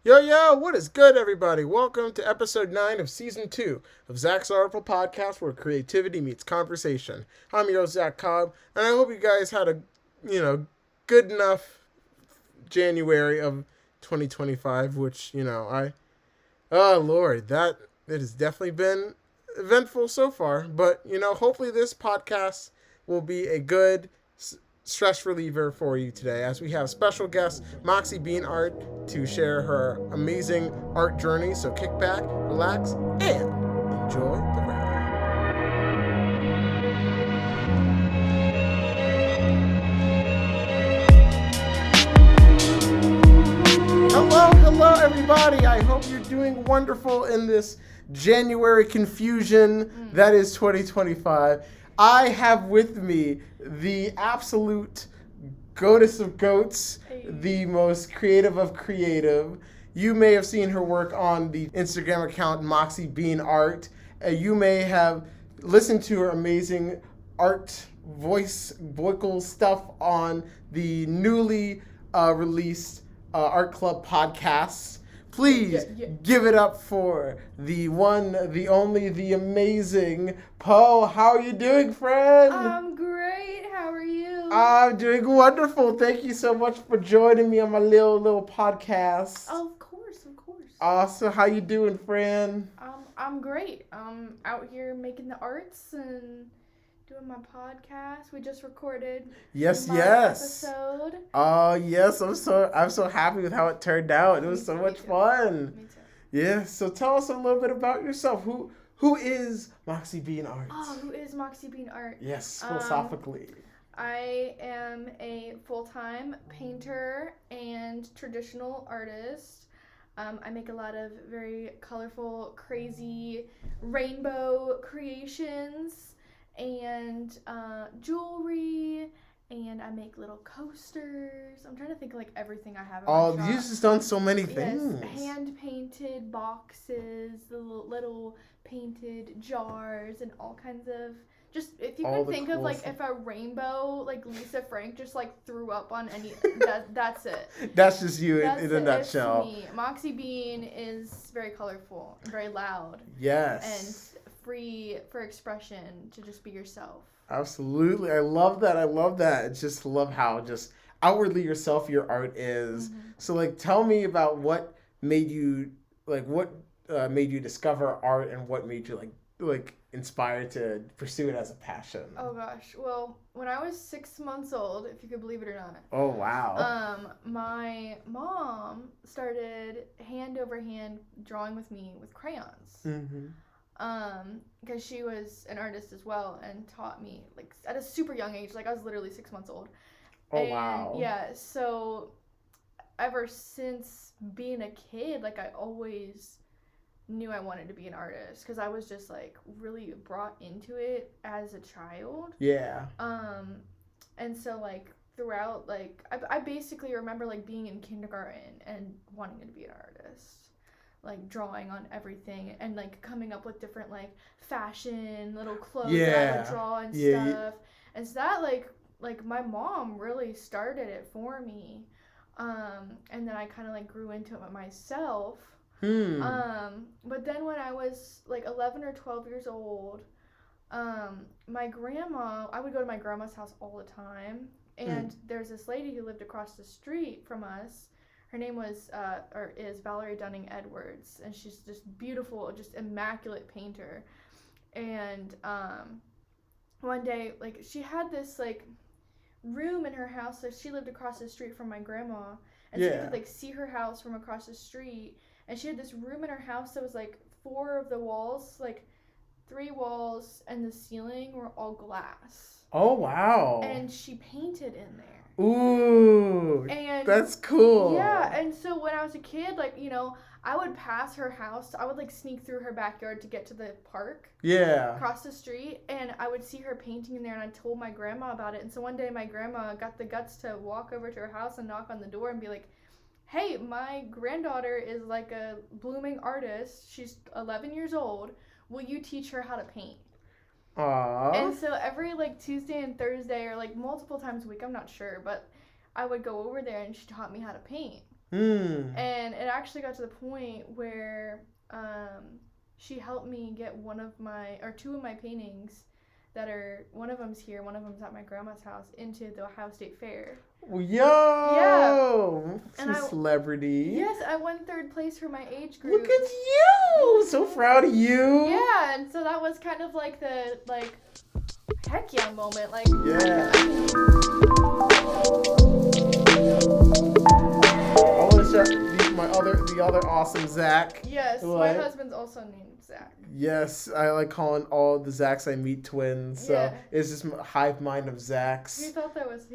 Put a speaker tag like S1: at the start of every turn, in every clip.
S1: Yo, what is good, everybody? Welcome to episode 9 of season 2 of Zach's Art-Ful podcast, where creativity meets conversation. I'm your host, Zach Cobb, and I hope you guys had a, good enough January of 2025, which, oh Lord, it has definitely been eventful so far, but, hopefully this podcast will be a good stress reliever for you today, as we have special guest Moxiebeanart to share her amazing art journey. So kick back, relax, and enjoy the ride. Hello, everybody. I hope you're doing wonderful in this January confusion that is 2025. I have with me the absolute goddess of goats, the most creative of creative. You may have seen her work on the Instagram account Moxiebeanart. You may have listened to her amazing vocal stuff on the newly released Art Club podcasts. Please give it up for the one, the only, the amazing Poe. How are you doing, friend?
S2: I'm great. How are you?
S1: I'm doing wonderful. Thank you so much for joining me on my little podcast.
S2: Of course.
S1: Awesome. How you doing, friend?
S2: I'm great. I'm out here making the arts and doing my podcast. We just recorded
S1: Yes.
S2: episode.
S1: Oh yes, I'm so happy with how it turned out. It was so much fun.
S2: Me too.
S1: Yeah. So tell us a little bit about yourself. Who is Moxiebeanart?
S2: Oh, who is Moxiebeanart?
S1: Yes, philosophically.
S2: I am a full-time painter and traditional artist. I make a lot of very colorful, crazy rainbow creations and jewelry, and I make little coasters. I'm trying to think of everything I have in my shop.
S1: You've just done so many things.
S2: Yes, hand-painted boxes, the little painted jars, and all kinds of... Just, if you can think of, if a rainbow, Lisa Frank just, threw up on any... that's it.
S1: That's just you in a nutshell.
S2: It's me. Moxie Bean is very colorful, very loud.
S1: Yes.
S2: And free for expression to just be yourself.
S1: Absolutely. I love that. I just love how just outwardly yourself your art is. Mm-hmm. So, tell me about what made you, made you discover art, and what made you, inspired to pursue it as a passion.
S2: Oh gosh. Well, when I was 6 months old, if you could believe it or not.
S1: Oh wow.
S2: My mom started hand over hand drawing with me with crayons.
S1: Mm-hmm.
S2: Because she was an artist as well and taught me at a super young age. I was literally 6 months old.
S1: Oh wow.
S2: Yeah. So ever since being a kid, I always knew I wanted to be an artist, because I was just really brought into it as a child.
S1: Yeah.
S2: And so throughout I basically remember being in kindergarten and wanting to be an artist, drawing on everything and coming up with different fashion little clothes that I would draw and stuff. And so that my mom really started it for me. And then I kind of grew into it myself. But then when I was 11 or 12 years old, my grandma, I would go to my grandma's house all the time, and there's this lady who lived across the street from us. Her name was, is Valerie Dunning Edwards, and she's just beautiful, just immaculate painter. And, one day, she had this, room in her house, so she lived across the street from my grandma, and so you could, see her house from across the street. And she had this room in her house that was 4 of the walls, 3 walls, and the ceiling were all glass.
S1: Oh, wow.
S2: And she painted in there.
S1: Ooh. And that's cool.
S2: Yeah, and so when I was a kid, I would pass her house. I would sneak through her backyard to get to the park.
S1: Yeah.
S2: Across the street, and I would see her painting in there, and I told my grandma about it. And so one day my grandma got the guts to walk over to her house and knock on the door and be like, "Hey, my granddaughter is a blooming artist. She's 11 years old. Will you teach her how to paint?"
S1: Aww.
S2: And so every Tuesday and Thursday, or multiple times a week, I'm not sure, but I would go over there and she taught me how to paint. And it actually got to the point where she helped me get two of my paintings that are, one of them's here, one of them's at my grandma's house, into the Ohio State Fair.
S1: Yo! Yeah. Some celebrity.
S2: Yes, I won 3rd place for my age group.
S1: Look at you! So proud of you.
S2: Yeah, and so that was kind of like the, like, heck yeah moment. Like,
S1: yeah. I want to shout the other awesome Zach.
S2: Yes, my husband's also named Zach.
S1: Yes, I like calling all the Zachs I meet twins. So it's just a hive mind of Zachs.
S2: He thought that was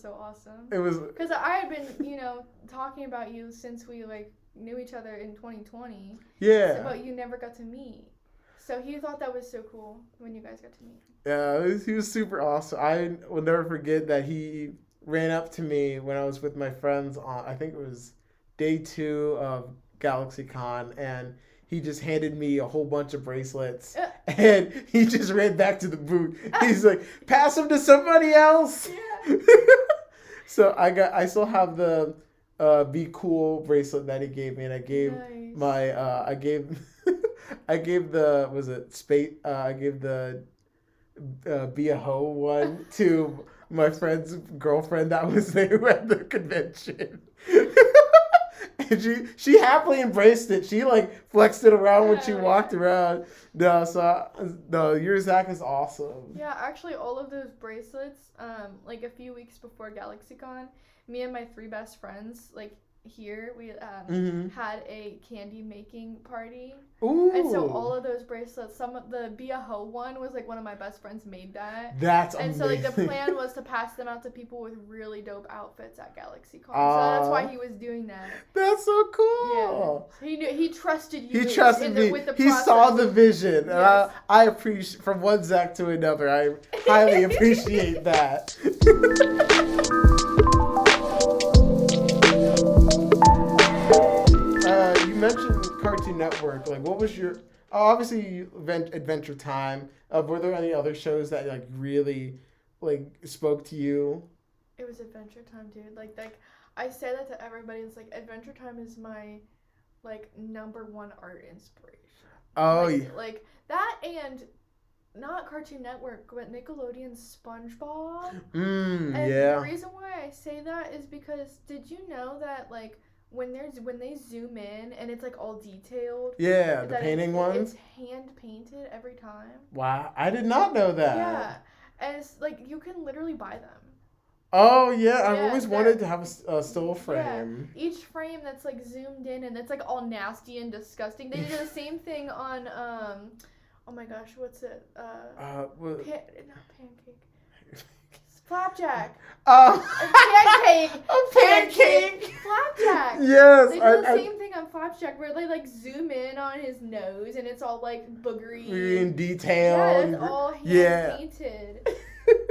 S2: so awesome.
S1: It was
S2: because I had been, talking about you since we like knew each other in 2020.
S1: Yeah.
S2: But you never got to meet. So he thought that was so cool when you guys got to meet.
S1: Yeah, he was super awesome. I will never forget that he ran up to me when I was with my friends on, I think it was day 2 of GalaxyCon, and he just handed me a whole bunch of bracelets, and he just ran back to the booth. He's like, pass them to somebody else. Yeah. So I still have the Be Cool bracelet that he gave me, and I gave I gave the, was it space? I gave the Be a Hoe one to my friend's girlfriend that was there at the convention. And she happily embraced it. She like flexed it around when she walked around. No, your Zach is awesome.
S2: Yeah, actually all of those bracelets, like a few weeks before GalaxyCon, me and my 3 best friends, like here, we had a candy making party.
S1: Ooh.
S2: And so all of those bracelets, some of the Be a Hoe one was like one of my best friends made that.
S1: That's amazing.
S2: And so like the plan was to pass them out to people with really dope outfits at GalaxyCon. So that's why he was doing that.
S1: That's so cool.
S2: Yeah. He trusted you.
S1: He trusted me.
S2: With the
S1: he saw the vision.
S2: Yes.
S1: And I appreciate, from one Zach to another, I highly appreciate that. You mentioned Cartoon Network. Like, what was your... obviously, Adventure Time. Were there any other shows that like really like spoke to you?
S2: It was Adventure Time, dude. Like I say that to everybody. It's like Adventure Time is my like #1 art inspiration.
S1: Oh
S2: like,
S1: yeah.
S2: Like that, and not Cartoon Network, but Nickelodeon's SpongeBob. And the reason why I say that is because did you know that like when they zoom in and it's like all detailed.
S1: Yeah, the painting ones.
S2: It's hand painted every time.
S1: Wow, I did not know that.
S2: Yeah, and it's like you can literally buy them.
S1: Oh yeah, I've always wanted to have a still frame.
S2: Yeah. Each frame that's like zoomed in and it's like all nasty and disgusting. They did the same thing on oh my gosh, what's it? Not pancake. Flapjack. Pancake.
S1: A pancake.
S2: Flapjack.
S1: Yes.
S2: They do the same thing on Flapjack where they like zoom in on his nose and it's all like boogery
S1: and detailed.
S2: Yeah, it's all hand painted.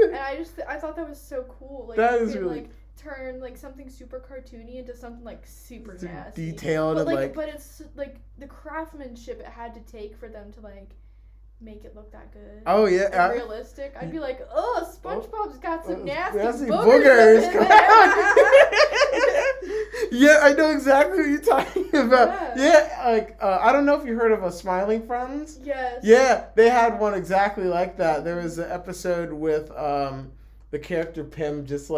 S2: And I thought that was so cool. Like
S1: that
S2: you
S1: is
S2: could,
S1: really
S2: like turn like something super cartoony into something like super nasty.
S1: Detailed
S2: but,
S1: and like
S2: but it's like the craftsmanship it had to take for them to like make it look that good.
S1: Oh yeah,
S2: and realistic. I'd be like, oh, SpongeBob's got some nasty boogers.
S1: Yeah, I know exactly what you're talking about. Yeah, like I don't know if you heard of Smiling Friends.
S2: Yes.
S1: Yeah, they had one exactly like that. There was an episode with the character Pim just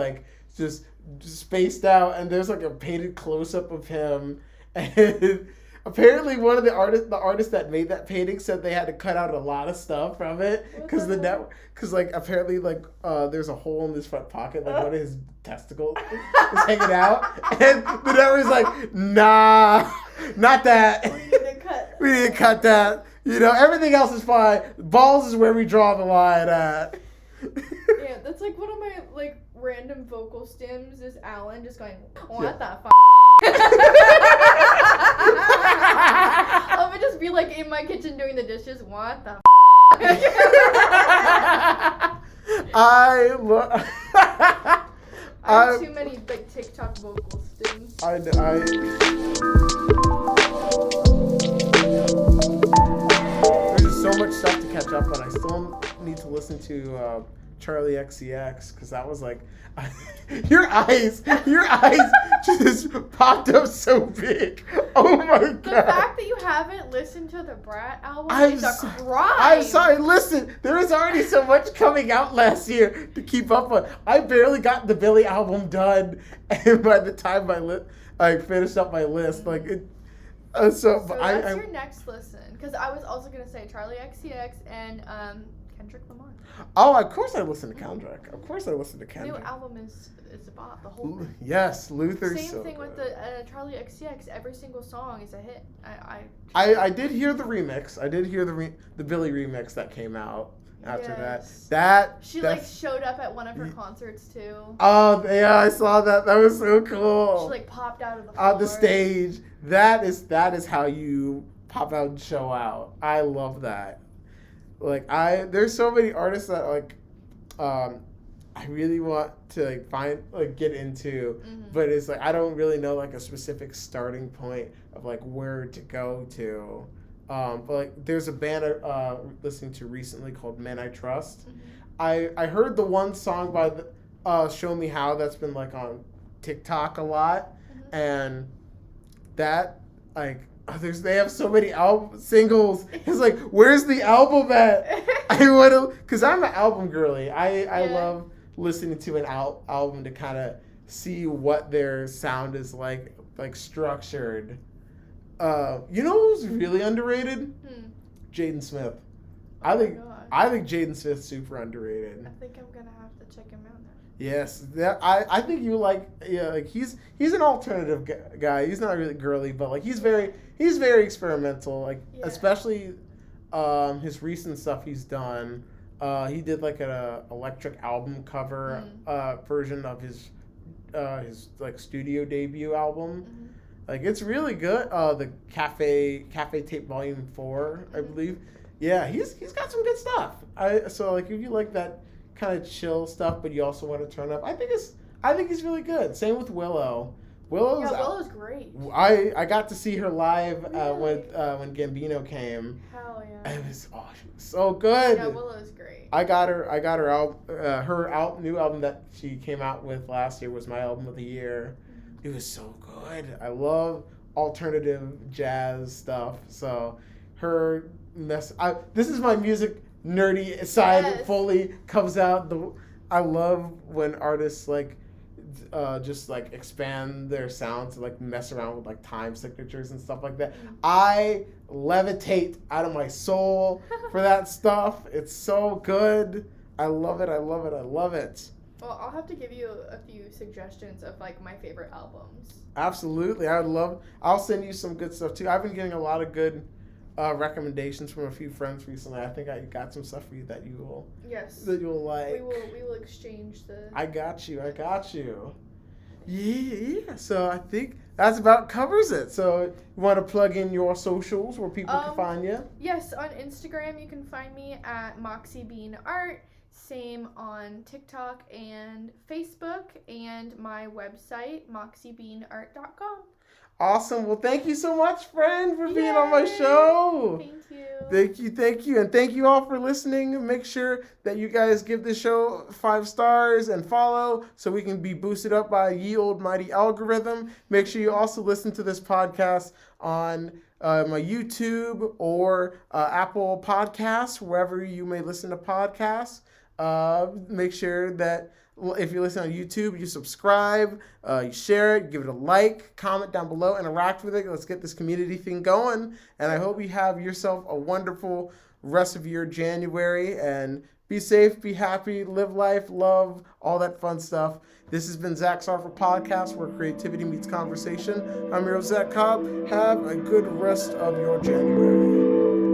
S1: spaced out, and there's like a painted close up of him, and apparently one of the artists that made that painting said they had to cut out a lot of stuff from it because like apparently like there's a hole in his front pocket, like one of his testicles is hanging out, and the network's like, nah, not that. We need to cut that. You know, everything else is fine. Balls is where we draw the line at.
S2: Yeah, that's like one of my like random vocal stems is Alan just going, what the f***? I would just be like in my kitchen doing the dishes, what the f***?
S1: I
S2: have too many like TikTok vocal stems.
S1: There's so much stuff to catch up on. I still need to listen to Charlie XCX, because that was like, your eyes just popped up so big. Oh my god!
S2: The fact that you haven't listened to the Brat album is a crime.
S1: I'm sorry. Listen, there was already so much coming out last year to keep up with. I barely got the Billy album done, and by the time I finished up my list, like it. So
S2: that's your next listen, because I was also gonna say Charlie XCX and Kendrick Lamar.
S1: Oh, of course I listen to Kendrick. Of course I listen to Kendrick.
S2: New album is a bop. The whole thing.
S1: Yes, Luther's
S2: Same
S1: so
S2: thing
S1: good.
S2: with the Charlie XCX. Every single song is a hit.
S1: I did hear the remix. I did hear the Billy remix that came out after that.
S2: She like showed up at one of her concerts too.
S1: Oh yeah, I saw that. That was so cool.
S2: She like popped out of the floor.
S1: On the stage. That is how you pop out and show out. I love that. Like there's so many artists that like I really want to get into, but it's like I don't really know like a specific starting point of like where to go to. But like there's a band I'm listening to recently called Men I Trust. I heard the one song by the Show Me How that's been like on TikTok a lot, and that like they have so many singles. It's like, where's the album at? I want to, because I'm an album girly. I love listening to an album to kind of see what their sound is like structured. You know who's really underrated? Jaden Smith. I think Jaden Smith's super underrated.
S2: I think I'm gonna have to check him out now.
S1: Yes, I think you like he's an alternative guy. He's not really girly, but like he's very experimental. Especially his recent stuff he's done. He did like an electric album cover version of his like studio debut album. Like it's really good. The Cafe Tape Volume 4, I believe. Yeah, he's got some good stuff. So like if you like that kind of chill stuff, but you also want to turn up, I think he's really good. Same with Willow.
S2: Willow's great.
S1: I got to see her live when Gambino came.
S2: Hell yeah!
S1: It was she was so good.
S2: Yeah, Willow's great.
S1: I got her out new album that she came out with last year was my album of the year. It was so good. I love alternative jazz stuff. So this is my music nerdy side fully comes out. I love when artists just like expand their sound to like mess around with like time signatures and stuff like that. I levitate out of my soul for that stuff. It's so good. I love it. I love it. I love it.
S2: Well, I'll have to give you a few suggestions of like my favorite albums.
S1: Absolutely. I'll send you some good stuff too. I've been getting a lot of good recommendations from a few friends recently. I think I got some stuff for you that you'll like.
S2: We will exchange the.
S1: I got you. Yeah. So I think that's about covers it. So you want to plug in your socials where people can find you?
S2: Yes, on Instagram you can find me at Moxiebeanart. Same on TikTok and Facebook, and my website moxiebeanart.com.
S1: Awesome. Well, thank you so much, friend, for being on my show.
S2: Thank you.
S1: Thank you. And thank you all for listening. Make sure that you guys give this show 5 stars and follow so we can be boosted up by ye old mighty algorithm. Make sure you also listen to this podcast on my YouTube or Apple Podcasts, wherever you may listen to podcasts. Make sure that if you listen on YouTube, you subscribe, you share it, give it a like, comment down below, interact with it. Let's get this community thing going. And I hope you have yourself a wonderful rest of your January. And be safe, be happy, live life, love, all that fun stuff. This has been Zach's Art-Ful Podcast, where creativity meets conversation. I'm your host, Zach Cobb. Have a good rest of your January.